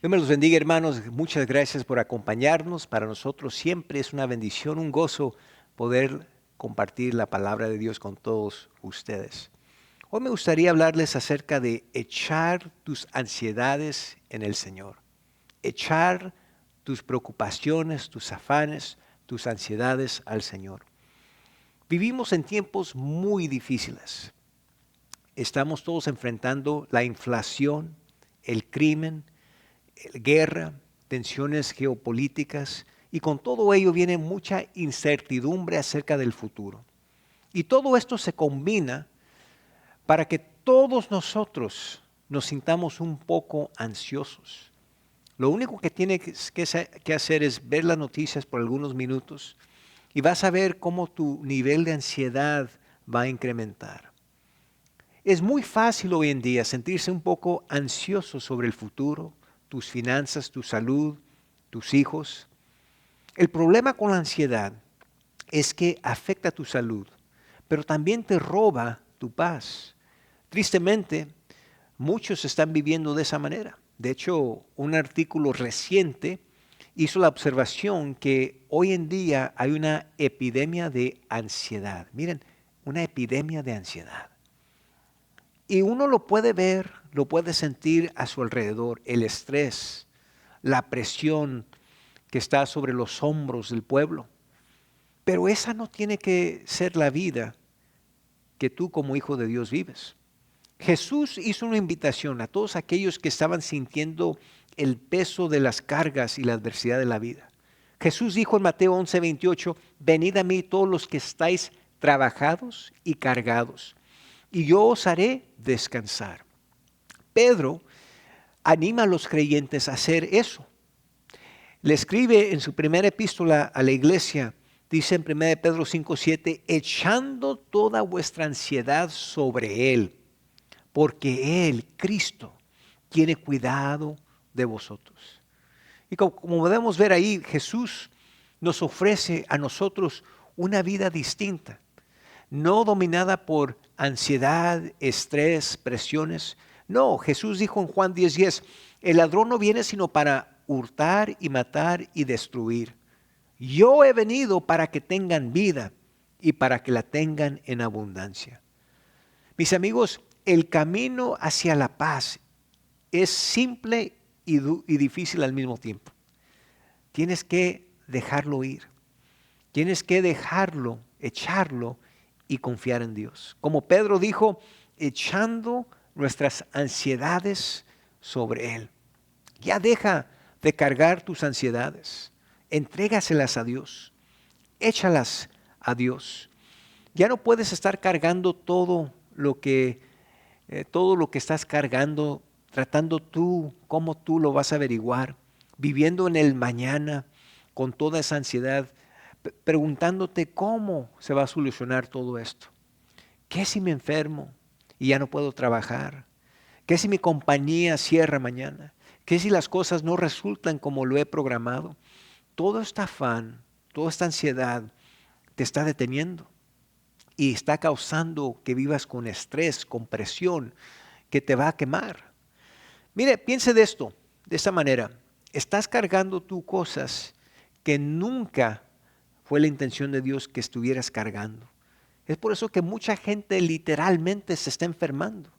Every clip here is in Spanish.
Dios me los bendiga, hermanos. Muchas gracias por acompañarnos. Para nosotros siempre es una bendición, un gozo poder compartir la palabra de Dios con todos ustedes. Hoy me gustaría hablarles acerca de echar tus ansiedades en el Señor. Echar tus preocupaciones, tus afanes, tus ansiedades al Señor. Vivimos en tiempos muy difíciles. Estamos todos enfrentando la inflación, el crimen, guerra, tensiones geopolíticas, y con todo ello viene mucha incertidumbre acerca del futuro. Y todo esto se combina para que todos nosotros nos sintamos un poco ansiosos. Lo único que tienes que hacer es ver las noticias por algunos minutos y vas a ver cómo tu nivel de ansiedad va a incrementar. Es muy fácil hoy en día sentirse un poco ansioso sobre el futuro, tus finanzas, tu salud, tus hijos. El problema con la ansiedad es que afecta tu salud, pero también te roba tu paz. Tristemente, muchos están viviendo de esa manera. De hecho, un artículo reciente hizo la observación que hoy en día hay una epidemia de ansiedad. Miren, una epidemia de ansiedad. Y uno lo puede ver, lo puede sentir a su alrededor, el estrés, la presión que está sobre los hombros del pueblo. Pero esa no tiene que ser la vida que tú como hijo de Dios vives. Jesús hizo una invitación a todos aquellos que estaban sintiendo el peso de las cargas y la adversidad de la vida. Jesús dijo en Mateo 11:28, venid a mí todos los que estáis trabajados y cargados, y yo os haré descansar. Pedro anima a los creyentes a hacer eso. Le escribe en su primera epístola a la iglesia, dice en 1 Pedro 5:7, echando toda vuestra ansiedad sobre Él, porque Él, Cristo, tiene cuidado de vosotros. Y como podemos ver ahí, Jesús nos ofrece a nosotros una vida distinta, no dominada por ansiedad, estrés, presiones. No, Jesús dijo en Juan 10:10, el ladrón no viene sino para hurtar y matar y destruir. Yo he venido para que tengan vida y para que la tengan en abundancia. Mis amigos, el camino hacia la paz es simple y difícil al mismo tiempo. Tienes que dejarlo ir. Tienes que dejarlo, echarlo y confiar en Dios. Como Pedro dijo, echando nuestras ansiedades sobre Él. Ya deja de cargar tus ansiedades. Entrégaselas a Dios. Échalas a Dios. Ya no puedes estar cargando todo lo que estás cargando, tratando cómo tú lo vas a averiguar, viviendo en el mañana con toda esa ansiedad, preguntándote cómo se va a solucionar todo esto. ¿Qué si me enfermo y ya no puedo trabajar? ¿Qué si mi compañía cierra mañana? ¿Qué si las cosas no resultan como lo he programado? Todo este afán, toda esta ansiedad te está deteniendo y está causando que vivas con estrés, con presión, que te va a quemar. Mire, piense de esto, de esta manera. Estás cargando tú cosas que nunca fue la intención de Dios que estuvieras cargando. Es por eso que mucha gente literalmente se está enfermando.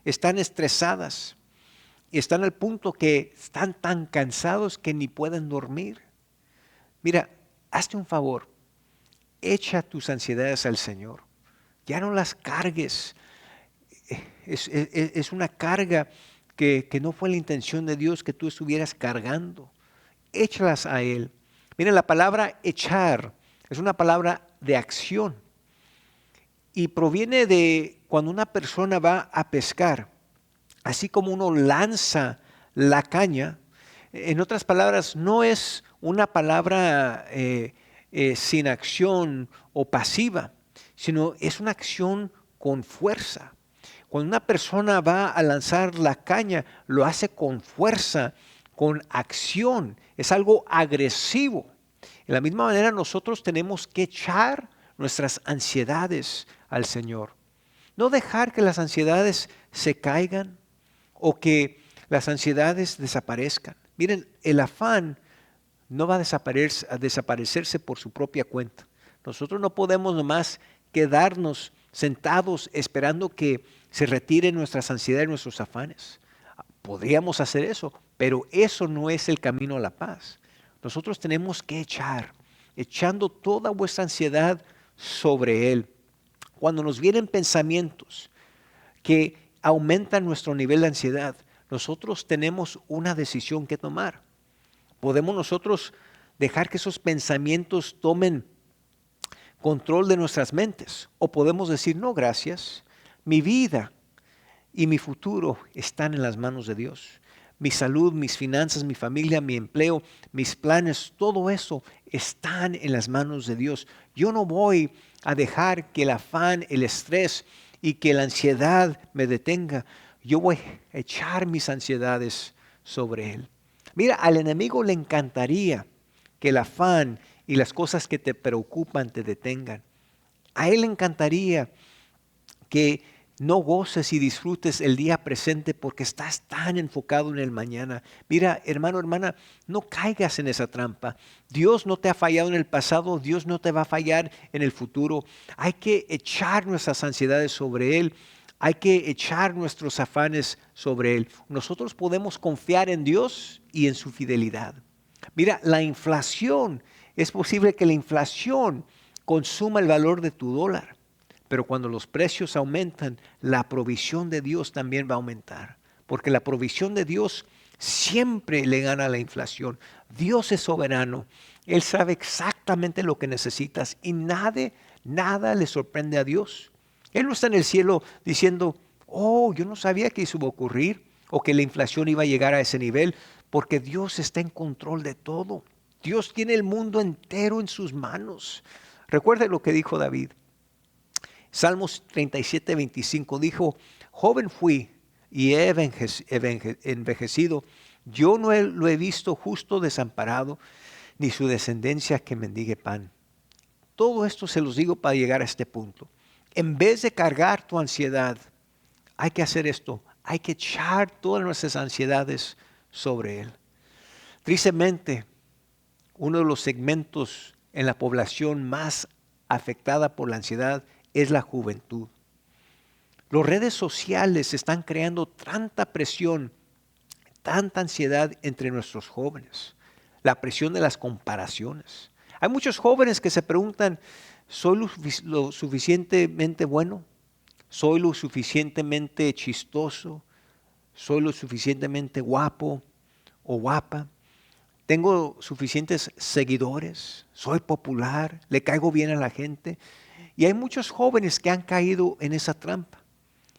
Están estresadas y están al punto que están tan cansados que ni pueden dormir. Mira, hazte un favor. Echa tus ansiedades al Señor. Ya no las cargues. Es una carga que no fue la intención de Dios que tú estuvieras cargando. Échalas a Él. Miren, la palabra echar es una palabra de acción y proviene de cuando una persona va a pescar. Así como uno lanza la caña, en otras palabras, no es una palabra sin acción o pasiva, sino es una acción con fuerza. Cuando una persona va a lanzar la caña, lo hace con fuerza, con acción, es algo agresivo. De la misma manera nosotros tenemos que echar nuestras ansiedades al Señor. No dejar que las ansiedades se caigan o que las ansiedades desaparezcan. Miren, el afán no va a desaparecerse por su propia cuenta. Nosotros no podemos nomás quedarnos sentados esperando que se retiren nuestras ansiedades y nuestros afanes. Podríamos hacer eso, pero eso no es el camino a la paz. Nosotros tenemos que echando toda vuestra ansiedad sobre Él. Cuando nos vienen pensamientos que aumentan nuestro nivel de ansiedad, nosotros tenemos una decisión que tomar. Podemos nosotros dejar que esos pensamientos tomen control de nuestras mentes, o podemos decir, no, gracias, mi vida y mi futuro están en las manos de Dios. Mi salud, mis finanzas, mi familia, mi empleo, mis planes, todo eso están en las manos de Dios. Yo no voy a dejar que el afán, el estrés y que la ansiedad me detenga. Yo voy a echar mis ansiedades sobre Él. Mira, al enemigo le encantaría que el afán y las cosas que te preocupan te detengan. A él le encantaría que no goces y disfrutes el día presente porque estás tan enfocado en el mañana. Mira, hermano, hermana, no caigas en esa trampa. Dios no te ha fallado en el pasado, Dios no te va a fallar en el futuro. Hay que echar nuestras ansiedades sobre Él. Hay que echar nuestros afanes sobre Él. Nosotros podemos confiar en Dios y en su fidelidad. Mira, la inflación, es posible que la inflación consuma el valor de tu dólar. Pero cuando los precios aumentan, la provisión de Dios también va a aumentar. Porque la provisión de Dios siempre le gana a la inflación. Dios es soberano. Él sabe exactamente lo que necesitas y nada le sorprende a Dios. Él no está en el cielo diciendo, oh, yo no sabía que eso iba a ocurrir o que la inflación iba a llegar a ese nivel, porque Dios está en control de todo. Dios tiene el mundo entero en sus manos. Recuerde lo que dijo David. Salmos 37:25 dijo, joven fui y he envejecido. Yo no lo he visto justo desamparado, ni su descendencia que mendigue pan. Todo esto se los digo para llegar a este punto. En vez de cargar tu ansiedad, hay que hacer esto. Hay que echar todas nuestras ansiedades sobre Él. Tristemente, uno de los segmentos en la población más afectada por la ansiedad es la juventud. Las redes sociales están creando tanta presión, tanta ansiedad entre nuestros jóvenes. La presión de las comparaciones. Hay muchos jóvenes que se preguntan, ¿soy lo suficientemente bueno? ¿Soy lo suficientemente chistoso? ¿Soy lo suficientemente guapo o guapa? ¿Tengo suficientes seguidores? ¿Soy popular? ¿Le caigo bien a la gente? Y hay muchos jóvenes que han caído en esa trampa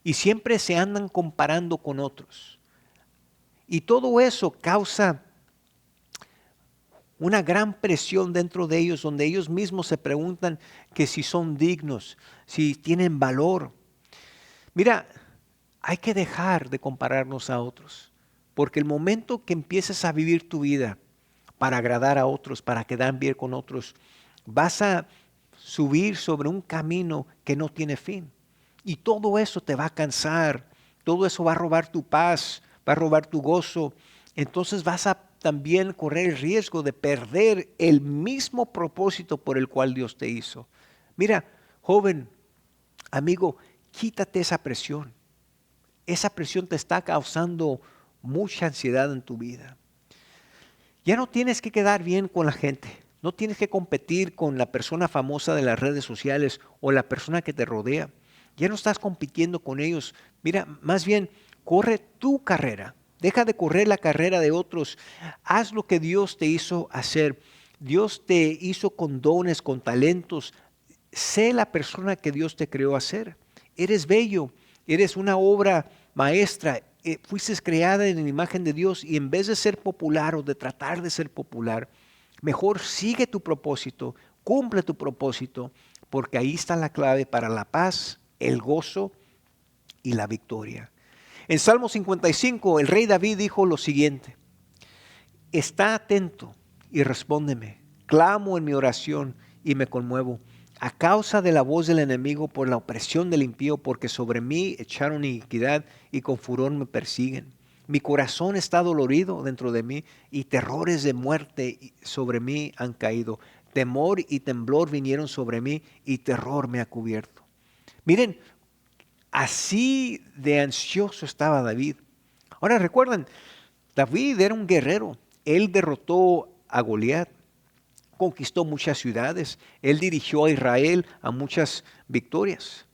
y siempre se andan comparando con otros. Y todo eso causa una gran presión dentro de ellos, donde ellos mismos se preguntan que si son dignos, si tienen valor. Mira, hay que dejar de compararnos a otros, porque el momento que empieces a vivir tu vida para agradar a otros, para quedar bien con otros, vas a subir sobre un camino que no tiene fin. Y todo eso te va a cansar, todo eso va a robar tu paz, va a robar tu gozo. Entonces vas a también correr el riesgo de perder el mismo propósito por el cual Dios te hizo. Mira, joven, amigo, quítate esa presión. Esa presión te está causando mucha ansiedad en tu vida. Ya no tienes que quedar bien con la gente. No tienes que competir con la persona famosa de las redes sociales o la persona que te rodea. Ya no estás compitiendo con ellos. Mira, más bien, corre tu carrera. Deja de correr la carrera de otros. Haz lo que Dios te hizo hacer. Dios te hizo con dones, con talentos. Sé la persona que Dios te creó a ser. Eres bello. Eres una obra maestra. Fuiste creada en la imagen de Dios y en vez de ser popular o de tratar de ser popular, mejor sigue tu propósito, cumple tu propósito, porque ahí está la clave para la paz, el gozo y la victoria. En Salmo 55, el rey David dijo lo siguiente: está atento y respóndeme, clamo en mi oración y me conmuevo, a causa de la voz del enemigo, por la opresión del impío, porque sobre mí echaron iniquidad y con furor me persiguen. Mi corazón está dolorido dentro de mí y terrores de muerte sobre mí han caído. Temor y temblor vinieron sobre mí y terror me ha cubierto. Miren, así de ansioso estaba David. Ahora recuerdan, David era un guerrero. Él derrotó a Goliat, conquistó muchas ciudades. Él dirigió a Israel a muchas victorias.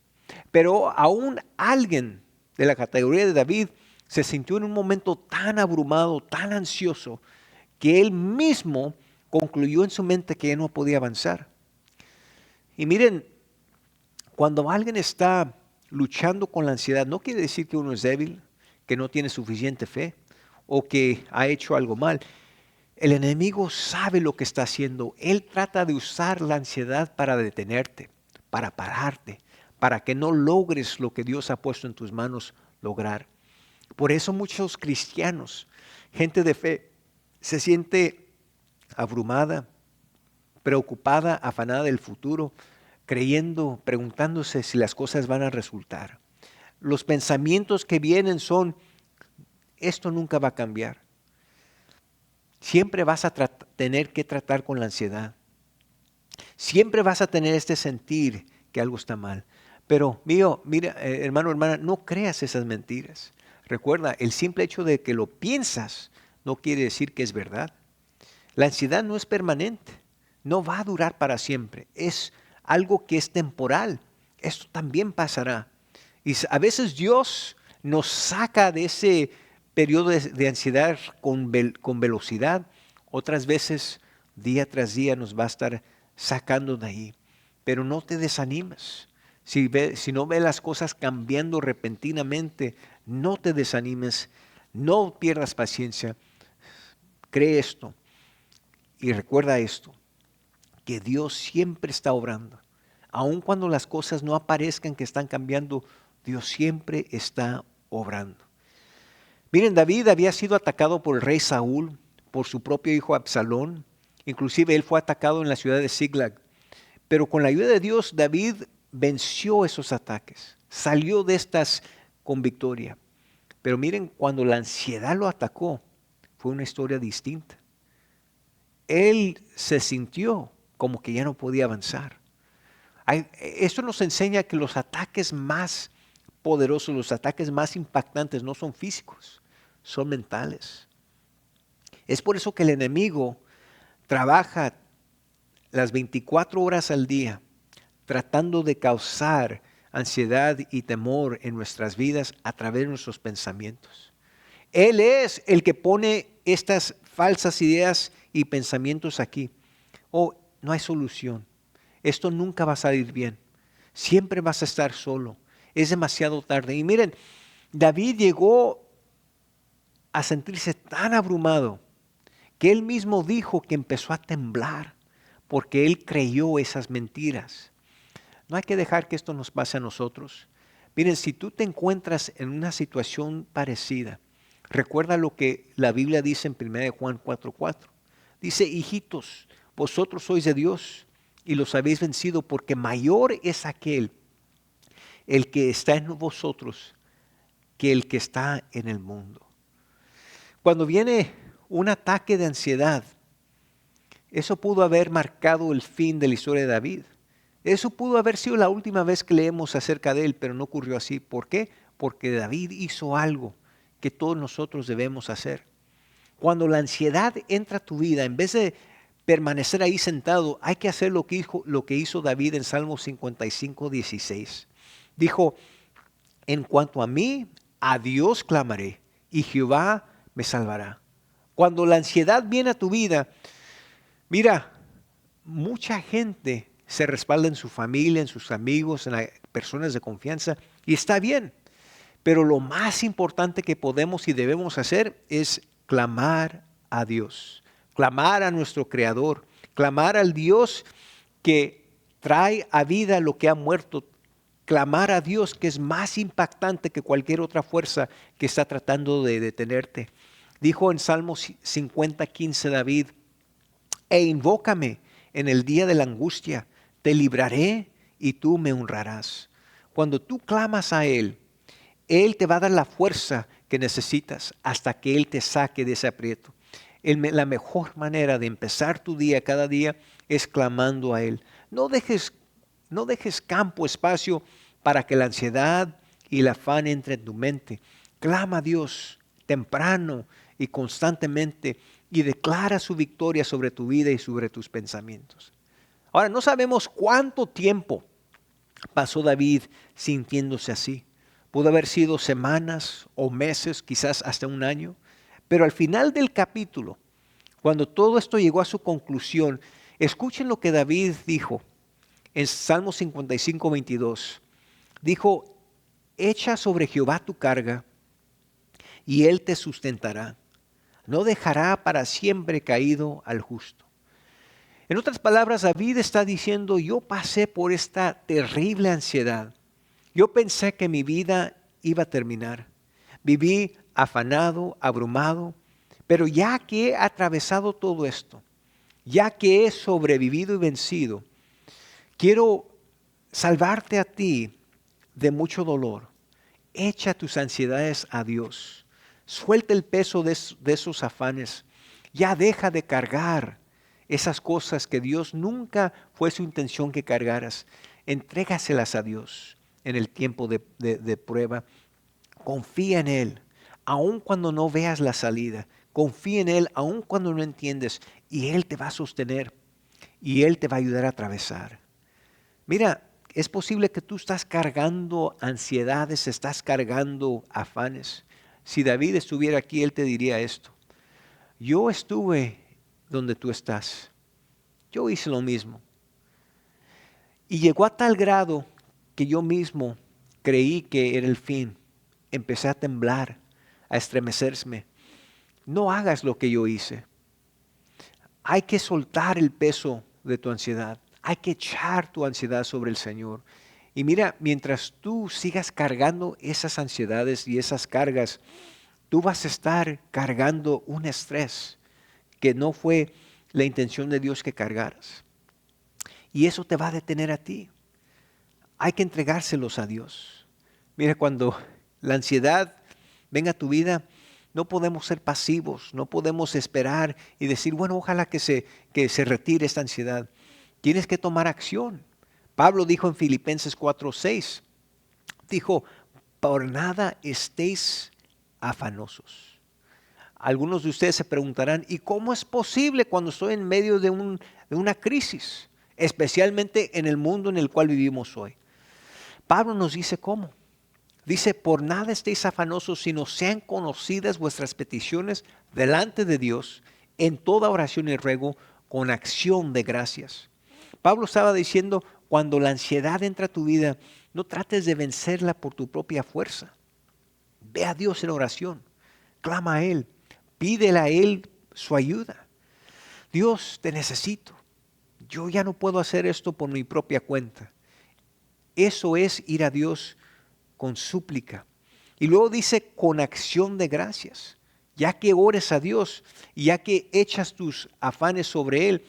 Pero aún alguien de la categoría de David se sintió en un momento tan abrumado, tan ansioso, que él mismo concluyó en su mente que ya no podía avanzar. Y miren, cuando alguien está luchando con la ansiedad, no quiere decir que uno es débil, que no tiene suficiente fe o que ha hecho algo mal. El enemigo sabe lo que está haciendo. Él trata de usar la ansiedad para detenerte, para pararte, para que no logres lo que Dios ha puesto en tus manos lograr. Por eso muchos cristianos, gente de fe, se siente abrumada, preocupada, afanada del futuro, creyendo, preguntándose si las cosas van a resultar. Los pensamientos que vienen son, esto nunca va a cambiar. Siempre vas a tener que tratar con la ansiedad. Siempre vas a tener este sentir que algo está mal. Pero, mira, hermano, hermana, no creas esas mentiras. Recuerda, el simple hecho de que lo piensas no quiere decir que es verdad. La ansiedad no es permanente, no va a durar para siempre. Es algo que es temporal. Esto también pasará. Y a veces Dios nos saca de ese periodo de ansiedad con velocidad. Otras veces, día tras día, nos va a estar sacando de ahí. Pero no te desanimes. Si no ves las cosas cambiando repentinamente, no te desanimes, no pierdas paciencia. Cree esto y recuerda esto, que Dios siempre está obrando. Aun cuando las cosas no aparezcan que están cambiando, Dios siempre está obrando. Miren, David había sido atacado por el rey Saúl, por su propio hijo Absalón. Inclusive él fue atacado en la ciudad de Siglag. Pero con la ayuda de Dios, David venció esos ataques. Salió de estas con victoria. Pero miren, cuando la ansiedad lo atacó, fue una historia distinta. Él se sintió como que ya no podía avanzar. Esto nos enseña que los ataques más poderosos, los ataques más impactantes no son físicos, son mentales. Es por eso que el enemigo trabaja las 24 horas al día tratando de causar ansiedad y temor en nuestras vidas a través de nuestros pensamientos. Él es el que pone estas falsas ideas y pensamientos aquí. Oh, no hay solución. Esto nunca va a salir bien. Siempre vas a estar solo. Es demasiado tarde. Y miren, David llegó a sentirse tan abrumado que él mismo dijo que empezó a temblar porque él creyó esas mentiras. No hay que dejar que esto nos pase a nosotros. Miren, si tú te encuentras en una situación parecida, recuerda lo que la Biblia dice en 1 Juan 4:4. Dice, hijitos, vosotros sois de Dios y los habéis vencido porque mayor es aquel, el que está en vosotros, que el que está en el mundo. Cuando viene un ataque de ansiedad, eso pudo haber marcado el fin de la historia de David. Eso pudo haber sido la última vez que leemos acerca de él, pero no ocurrió así. ¿Por qué? Porque David hizo algo que todos nosotros debemos hacer. Cuando la ansiedad entra a tu vida, en vez de permanecer ahí sentado, hay que hacer lo que hizo David en Salmo 55:16. Dijo, en cuanto a mí, a Dios clamaré y Jehová me salvará. Cuando la ansiedad viene a tu vida, mira, mucha gente se respalda en su familia, en sus amigos, en las personas de confianza, y está bien. Pero lo más importante que podemos y debemos hacer es clamar a Dios, clamar a nuestro Creador, clamar al Dios que trae a vida lo que ha muerto, clamar a Dios que es más impactante que cualquier otra fuerza que está tratando de detenerte. Dijo en Salmos 50:15 David, e invócame en el día de la angustia, te libraré y tú me honrarás. Cuando tú clamas a Él, Él te va a dar la fuerza que necesitas hasta que Él te saque de ese aprieto. La mejor manera de empezar tu día cada día es clamando a Él. No dejes campo, espacio para que la ansiedad y el afán entre en tu mente. Clama a Dios temprano y constantemente y declara su victoria sobre tu vida y sobre tus pensamientos. Ahora, no sabemos cuánto tiempo pasó David sintiéndose así. Pudo haber sido semanas o meses, quizás hasta un año. Pero al final del capítulo, cuando todo esto llegó a su conclusión, escuchen lo que David dijo en Salmo 55, 22. Dijo, echa sobre Jehová tu carga y Él te sustentará. No dejará para siempre caído al justo. En otras palabras, David está diciendo, yo pasé por esta terrible ansiedad. Yo pensé que mi vida iba a terminar. Viví afanado, abrumado, pero ya que he atravesado todo esto, ya que he sobrevivido y vencido, quiero salvarte a ti de mucho dolor. Echa tus ansiedades a Dios. Suelta el peso de esos afanes. Ya deja de cargar esas cosas que Dios nunca fue su intención que cargaras. Entrégaselas a Dios en el tiempo de prueba. Confía en Él, aun cuando no veas la salida. Confía en Él, aun cuando no entiendes. Y Él te va a sostener. Y Él te va a ayudar a atravesar. Mira, es posible que tú estás cargando ansiedades, estás cargando afanes. Si David estuviera aquí, él te diría esto. Yo estuve donde tú estás. Yo hice lo mismo. Y llegó a tal grado que yo mismo creí que era el fin. Empecé a temblar, a estremecerme. No hagas lo que yo hice. Hay que soltar el peso de tu ansiedad. Hay que echar tu ansiedad sobre el Señor. Y mira, mientras tú sigas cargando esas ansiedades y esas cargas, tú vas a estar cargando un estrés que no fue la intención de Dios que cargaras. Y eso te va a detener a ti. Hay que entregárselos a Dios. Mira, cuando la ansiedad venga a tu vida, no podemos ser pasivos, no podemos esperar y decir, bueno, ojalá que se retire esta ansiedad. Tienes que tomar acción. Pablo dijo en Filipenses 4:6, dijo, por nada estéis afanosos. Algunos de ustedes se preguntarán, ¿y cómo es posible cuando estoy en medio de una crisis? Especialmente en el mundo en el cual vivimos hoy. Pablo nos dice cómo. Dice, por nada estéis afanosos, sino sean conocidas vuestras peticiones delante de Dios en toda oración y ruego con acción de gracias. Pablo estaba diciendo, cuando la ansiedad entra a tu vida, no trates de vencerla por tu propia fuerza. Ve a Dios en oración, clama a Él, pídele a Él su ayuda. Dios, te necesito. Yo ya no puedo hacer esto por mi propia cuenta. Eso es ir a Dios con súplica. Y luego dice con acción de gracias. Ya que ores a Dios y ya que echas tus afanes sobre Él,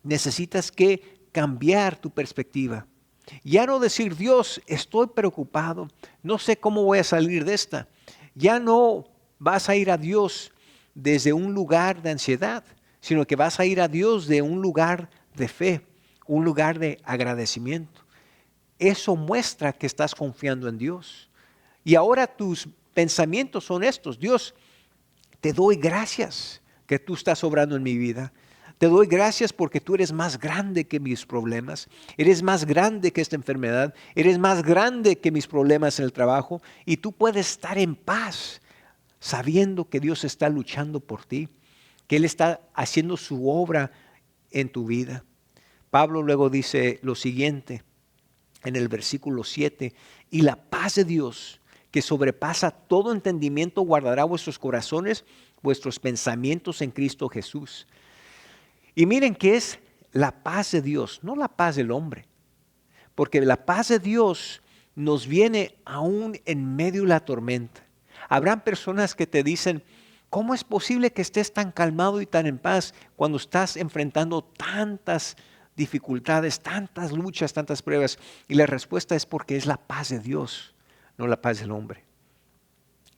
necesitas que cambiar tu perspectiva. Ya no decir, Dios, estoy preocupado, no sé cómo voy a salir de esta. Ya no vas a ir a Dios desde un lugar de ansiedad, sino que vas a ir a Dios de un lugar de fe, un lugar de agradecimiento. Eso muestra que estás confiando en Dios. Y ahora tus pensamientos son estos. Dios, te doy gracias que tú estás obrando en mi vida. Te doy gracias porque tú eres más grande que mis problemas. Eres más grande que esta enfermedad. Eres más grande que mis problemas en el trabajo. Y tú puedes estar en paz sabiendo que Dios está luchando por ti. Que Él está haciendo su obra en tu vida. Pablo luego dice lo siguiente en el versículo 7. Y la paz de Dios, que sobrepasa todo entendimiento, guardará vuestros corazones, vuestros pensamientos en Cristo Jesús. Y miren que es la paz de Dios, no la paz del hombre. Porque la paz de Dios nos viene aún en medio de la tormenta. Habrán personas que te dicen, ¿cómo es posible que estés tan calmado y tan en paz cuando estás enfrentando tantas dificultades, tantas luchas, tantas pruebas? Y la respuesta es porque es la paz de Dios, no la paz del hombre.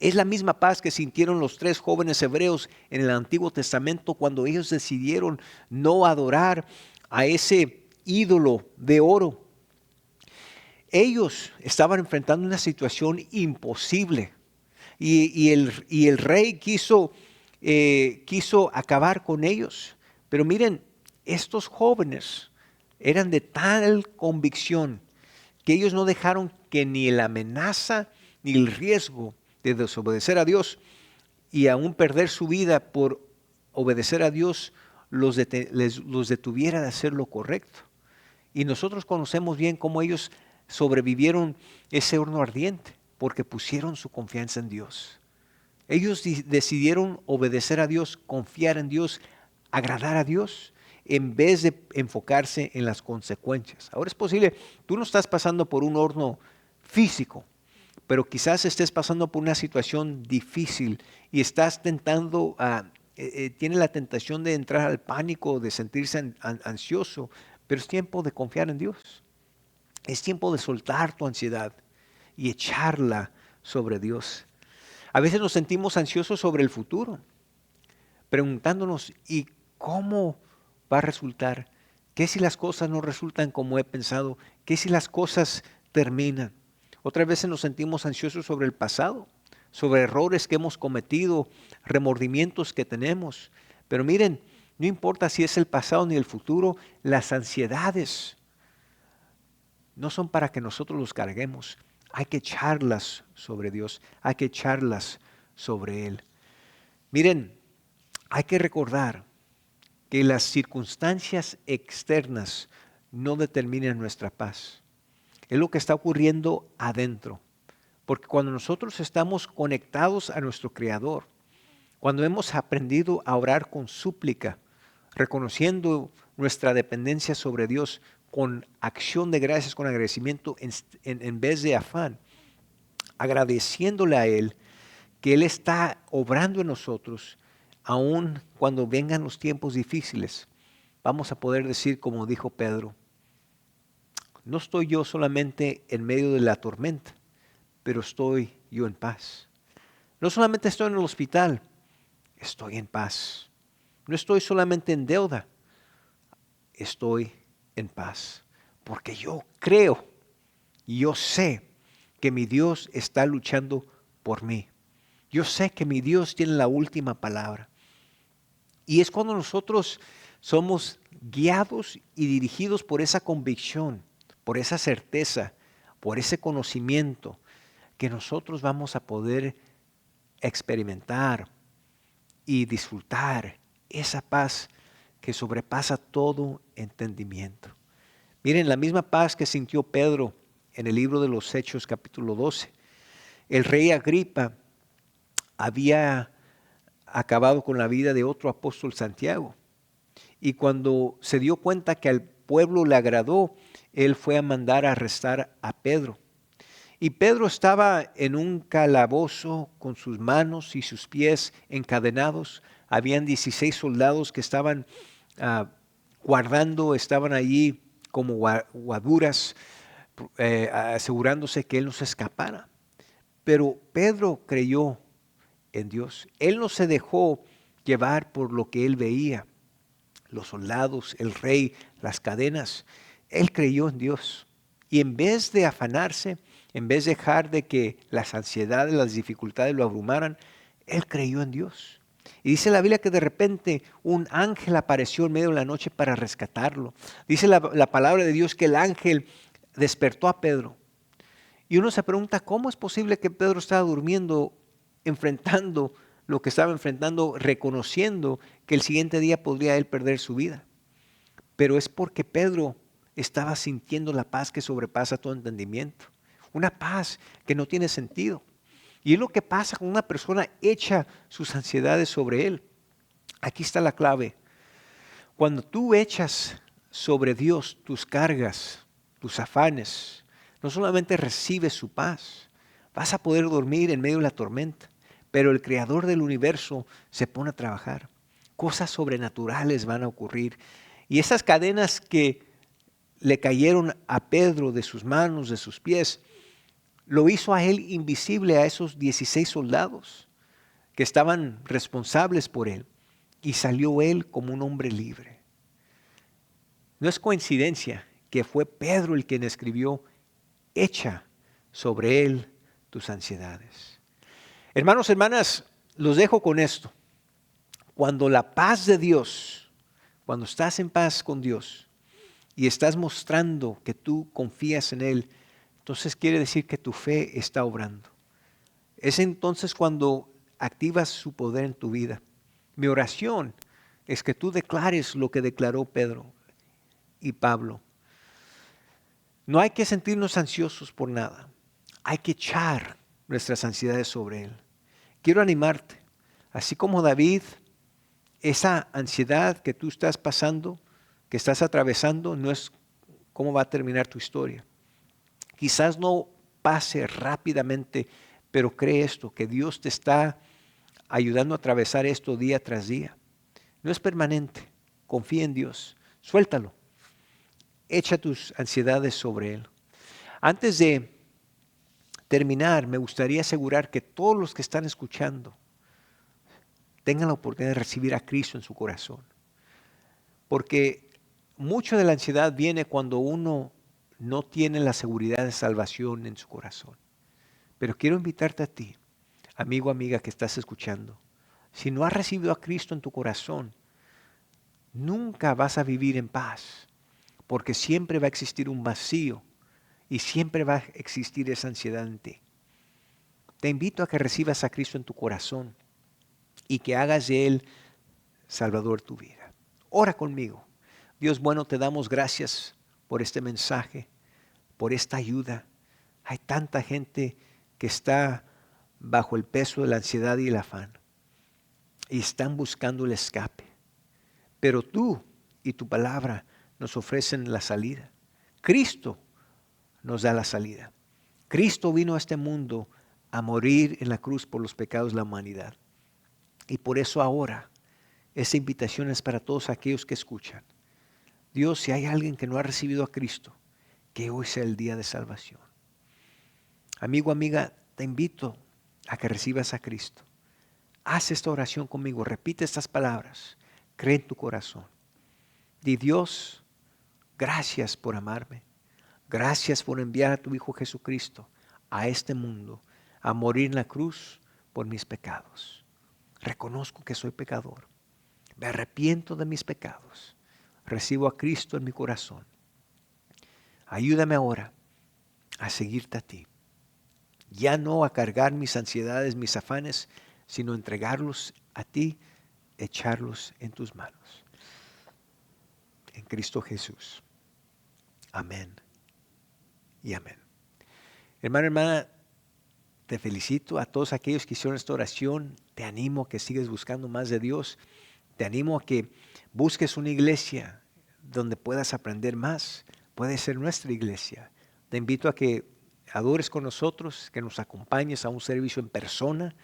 Es la misma paz que sintieron los 3 jóvenes hebreos en el Antiguo Testamento cuando ellos decidieron no adorar a ese ídolo de oro. Ellos estaban enfrentando una situación imposible y el rey quiso acabar con ellos. Pero miren, estos jóvenes eran de tal convicción que ellos no dejaron que ni la amenaza ni el riesgo de desobedecer a Dios y aún perder su vida por obedecer a Dios los detuviera de hacer lo correcto. Y nosotros conocemos bien cómo ellos sobrevivieron ese horno ardiente, porque pusieron su confianza en Dios. Ellos decidieron obedecer a Dios, confiar en Dios, agradar a Dios, en vez de enfocarse en las consecuencias. Ahora es posible, tú no estás pasando por un horno físico, pero quizás estés pasando por una situación difícil y estás tentando, tiene la tentación de entrar al pánico, de sentirse ansioso, pero es tiempo de confiar en Dios. Es tiempo de soltar tu ansiedad y echarla sobre Dios. A veces nos sentimos ansiosos sobre el futuro, preguntándonos, ¿y cómo va a resultar? ¿Qué si las cosas no resultan como he pensado? ¿Qué si las cosas terminan? Otras veces nos sentimos ansiosos sobre el pasado, sobre errores que hemos cometido, remordimientos que tenemos. Pero miren, no importa si es el pasado ni el futuro, las ansiedades no son para que nosotros los carguemos. Hay que echarlas sobre Dios, hay que echarlas sobre Él. Miren, hay que recordar que las circunstancias externas no determinan nuestra paz. Es lo que está ocurriendo adentro. Porque cuando nosotros estamos conectados a nuestro Creador, cuando hemos aprendido a orar con súplica, reconociendo nuestra dependencia sobre Dios, con acción de gracias, con agradecimiento en vez de afán, agradeciéndole a Él que Él está obrando en nosotros, aun cuando vengan los tiempos difíciles, vamos a poder decir como dijo Pedro, no estoy yo solamente en medio de la tormenta, pero estoy yo en paz. No solamente estoy en el hospital, estoy en paz. No estoy solamente en deuda, estoy en paz. Porque yo creo y yo sé que mi Dios está luchando por mí. Yo sé que mi Dios tiene la última palabra. Y es cuando nosotros somos guiados y dirigidos por esa convicción, por esa certeza, por ese conocimiento, que nosotros vamos a poder experimentar y disfrutar esa paz que sobrepasa todo entendimiento. Miren, la misma paz que sintió Pedro en el libro de los Hechos capítulo 12. El rey Agripa había acabado con la vida de otro apóstol, Santiago. Y cuando se dio cuenta que al pueblo le agradó, él fue a mandar a arrestar a Pedro. Y Pedro estaba en un calabozo con sus manos y sus pies encadenados. Habían 16 soldados que estaban guardando, estaban allí como guaduras, asegurándose que él no se escapara. Pero Pedro creyó en Dios. Él no se dejó llevar por lo que él veía, los soldados, el rey, las cadenas. Él creyó en Dios. Y en vez de afanarse, en vez de dejar de que las ansiedades, las dificultades lo abrumaran, él creyó en Dios. Y dice la Biblia que de repente un ángel apareció en medio de la noche para rescatarlo. Dice la palabra de Dios que el ángel despertó a Pedro. Y uno se pregunta, ¿cómo es posible que Pedro estaba durmiendo, enfrentando lo que estaba enfrentando, reconociendo que el siguiente día podría él perder su vida? Pero es porque Pedro estaba sintiendo la paz que sobrepasa todo entendimiento. Una paz que no tiene sentido. Y es lo que pasa cuando una persona echa sus ansiedades sobre él. Aquí está la clave. Cuando tú echas sobre Dios tus cargas, tus afanes, no solamente recibes su paz, vas a poder dormir en medio de la tormenta, pero el Creador del universo se pone a trabajar. Cosas sobrenaturales van a ocurrir. Y esas cadenas que le cayeron a Pedro de sus manos, de sus pies, Lo hizo a él invisible a esos 16 soldados que estaban responsables por él. Y salió él como un hombre libre. No es coincidencia que fue Pedro el quien escribió, echa sobre él tus ansiedades. Hermanos, hermanas, los dejo con esto. Cuando la paz de Dios, cuando estás en paz con Dios y estás mostrando que tú confías en Él, entonces quiere decir que tu fe está obrando. Es entonces cuando activas su poder en tu vida. Mi oración es que tú declares lo que declaró Pedro y Pablo. No hay que sentirnos ansiosos por nada. Hay que echar nuestras ansiedades sobre Él. Quiero animarte, así como David, esa ansiedad que tú estás pasando, que estás atravesando, no es cómo va a terminar tu historia. Quizás no pase rápidamente, pero cree esto, que Dios te está ayudando a atravesar esto día tras día. No es permanente. Confía en Dios. Suéltalo. Echa tus ansiedades sobre Él. Antes de terminar, me gustaría asegurar que todos los que están escuchando tengan la oportunidad de recibir a Cristo en su corazón. Porque mucho de la ansiedad viene cuando uno no tiene la seguridad de salvación en su corazón. Pero quiero invitarte a ti, amigo, amiga que estás escuchando. Si no has recibido a Cristo en tu corazón, nunca vas a vivir en paz, porque siempre va a existir un vacío y siempre va a existir esa ansiedad en ti. Te invito a que recibas a Cristo en tu corazón y que hagas de Él Salvador tu vida. Ora conmigo. Dios bueno, te damos gracias por este mensaje, por esta ayuda. Hay tanta gente que está bajo el peso de la ansiedad y el afán y están buscando el escape. Pero tú y tu palabra nos ofrecen la salida. Cristo nos da la salida. Cristo vino a este mundo a morir en la cruz por los pecados de la humanidad. Y por eso ahora esa invitación es para todos aquellos que escuchan. Dios, si hay alguien que no ha recibido a Cristo, que hoy sea el día de salvación. Amigo, amiga, te invito a que recibas a Cristo. Haz esta oración conmigo, repite estas palabras, cree en tu corazón. Di, Dios, gracias por amarme. Gracias por enviar a tu Hijo Jesucristo a este mundo, a morir en la cruz por mis pecados. Reconozco que soy pecador. Me arrepiento de mis pecados. Recibo a Cristo en mi corazón. Ayúdame ahora a seguirte a ti. Ya no a cargar mis ansiedades, mis afanes, sino entregarlos a ti, echarlos en tus manos. En Cristo Jesús. Amén y amén. Hermano, hermana, te felicito a todos aquellos que hicieron esta oración. Te animo a que sigas buscando más de Dios. Te animo a que busques una iglesia donde puedas aprender más. Puede ser nuestra iglesia. Te invito a que adores con nosotros, que nos acompañes a un servicio en persona.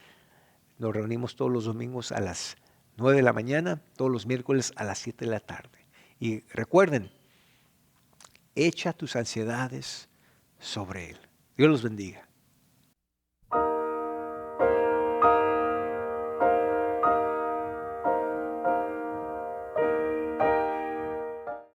Nos reunimos todos los domingos a las 9 de la mañana, todos los miércoles a las 7 de la tarde. Y recuerden, echa tus ansiedades sobre Él. Dios los bendiga.